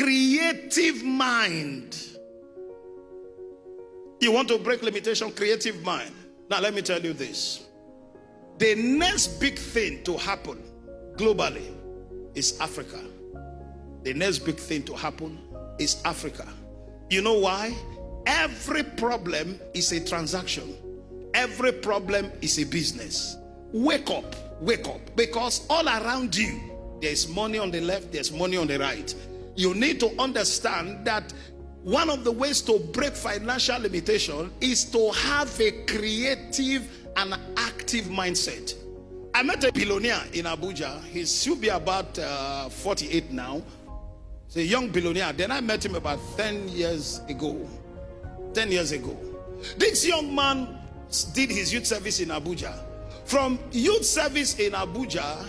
creative mind. You want to break limitation? Creative mind. Now let me tell you this. The next big thing to happen globally is Africa. The next big thing to happen is Africa. You know why? Every problem is a transaction. Every problem is a business. Wake up, wake up. Because all around you, there's money on the left, there's money on the right. You need to understand that one of the ways to break financial limitation is to have a creative and active mindset. I met a billionaire in Abuja. He should be about 48 now. He's a young billionaire. Then I met him about 10 years ago. 10 years ago. This young man did his youth service in Abuja. From youth service in Abuja,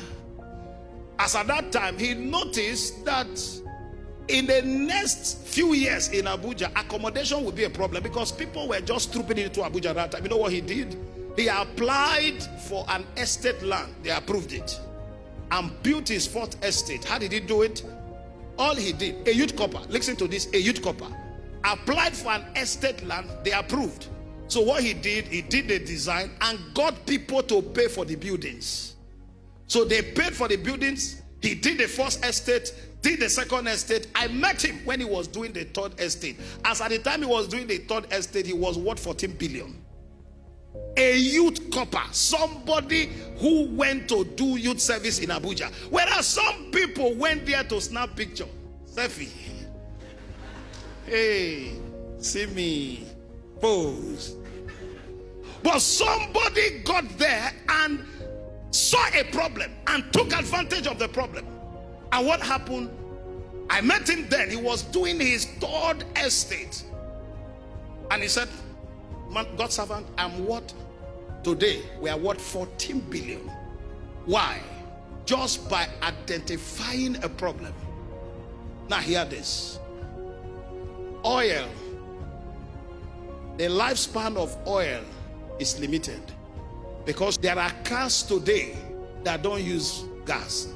as at that time, he noticed that in the next few years in Abuja, accommodation would be a problem because people were just trooping into Abuja at that time. You know what he did? He applied for an estate land. They approved it and built his fourth estate. How did he do it? All he did, a youth corper, listen to this, a youth corper applied for an estate land. They approved. So what he did the design and got people to pay for the buildings. So they paid for the buildings. He did the first estate, did the second estate. I met him when he was doing the third estate. As at the time he was doing the third estate, he was worth 14 billion. A youth corper, somebody who went to do youth service in Abuja. Whereas some people went there to snap picture, selfie. Hey, see me, pose. But somebody got there and saw a problem and took advantage of the problem. And what happened? I met him then. He was doing his third estate. And he said, man, God's servant, I'm what? Today, we are worth 14 billion. Why? Just by identifying a problem. Now hear this. Oil. The lifespan of oil is limited. Because there are cars today that don't use gas.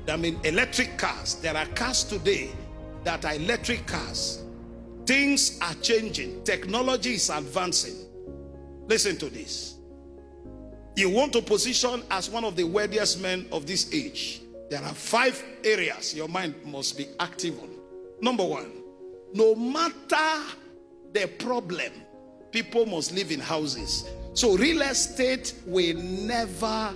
I mean, electric cars. There are cars today that are electric cars. Things are changing. Technology is advancing. Listen to this. You want to position as one of the wealthiest men of this age. There are 5 areas your mind must be active on. Number 1, no matter the problem, people must live in houses. So real estate will never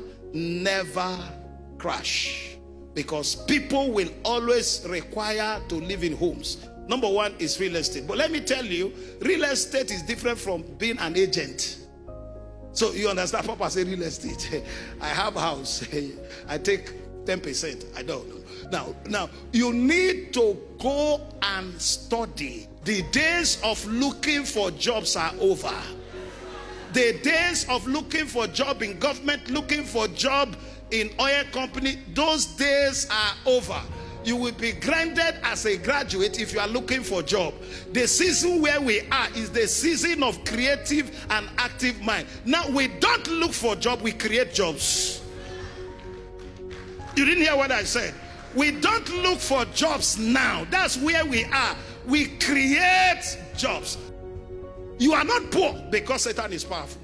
crash. Because people will always require to live in homes. Number 1 is real estate. But let me tell you, real estate is different from being an agent. So you understand, Papa say real estate. I have a house. I take 10%. I don't know. Now, you need to go and study. The days of looking for jobs are over. The days of looking for job in government, looking for job in oil company, those days are over. You will be granted as a graduate if you are looking for a job. The season where we are is the season of creative and active mind. Now, we don't look for a job, we create jobs. You didn't hear what I said? We don't look for jobs now. That's where we are. We create jobs. You are not poor because Satan is powerful.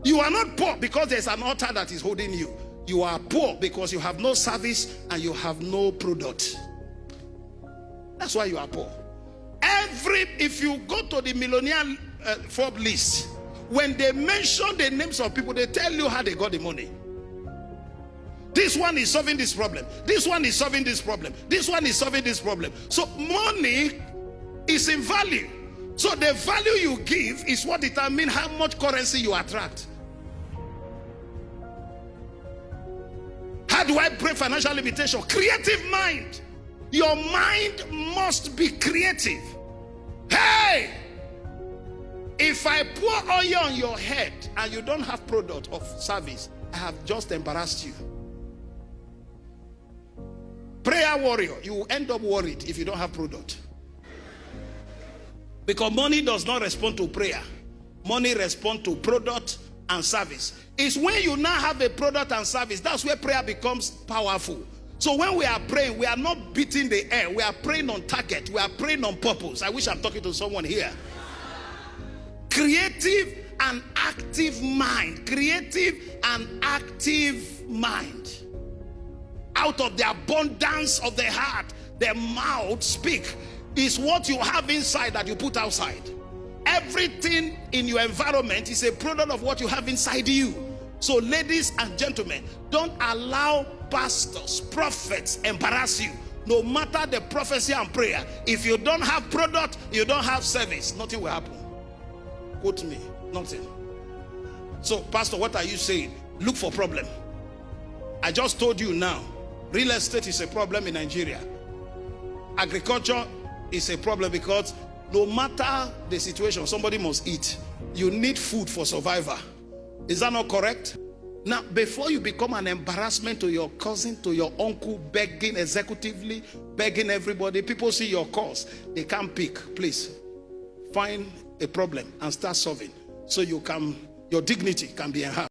You are not poor because there's an altar that is holding you. You are poor because you have no service and you have no product. That's why you are poor. If you go to the millionaire Forbes list, when they mention the names of people, they tell you how they got the money. This one is solving this problem. This one is solving this problem. This one is solving this problem. So money is in value. So the value you give is what determines how much currency you attract. How do I break financial limitation? Creative mind. Your mind must be creative. Hey! If I pour oil on your head and you don't have product of service, I have just embarrassed you. Prayer warrior, you will end up worried if you don't have product. Because money does not respond to prayer. Money responds to product and service. It's when you now have a product and service, that's where prayer becomes powerful. So when we are praying, we are not beating the air. We are praying on target. We are praying on purpose. I wish I'm talking to someone here. Creative and active mind. Creative and active mind. Out of the abundance of the heart, the mouth speak. Is what you have inside that you put outside. Everything in your environment is a product of what you have inside you. So ladies and gentlemen, don't allow pastors, prophets embarrass you. No matter the prophecy and prayer, if you don't have product, you don't have service, nothing will happen. Quote me, nothing. So pastor, what are you saying? Look for problem. I just told you now, real estate is a problem in Nigeria. Agriculture is a problem because no matter the situation, somebody must eat. You need food for survival. Is that not correct? Now, before you become an embarrassment to your cousin, to your uncle, begging executively, begging everybody, people see your cause, they can't pick. Please, find a problem and start solving so your dignity can be enhanced.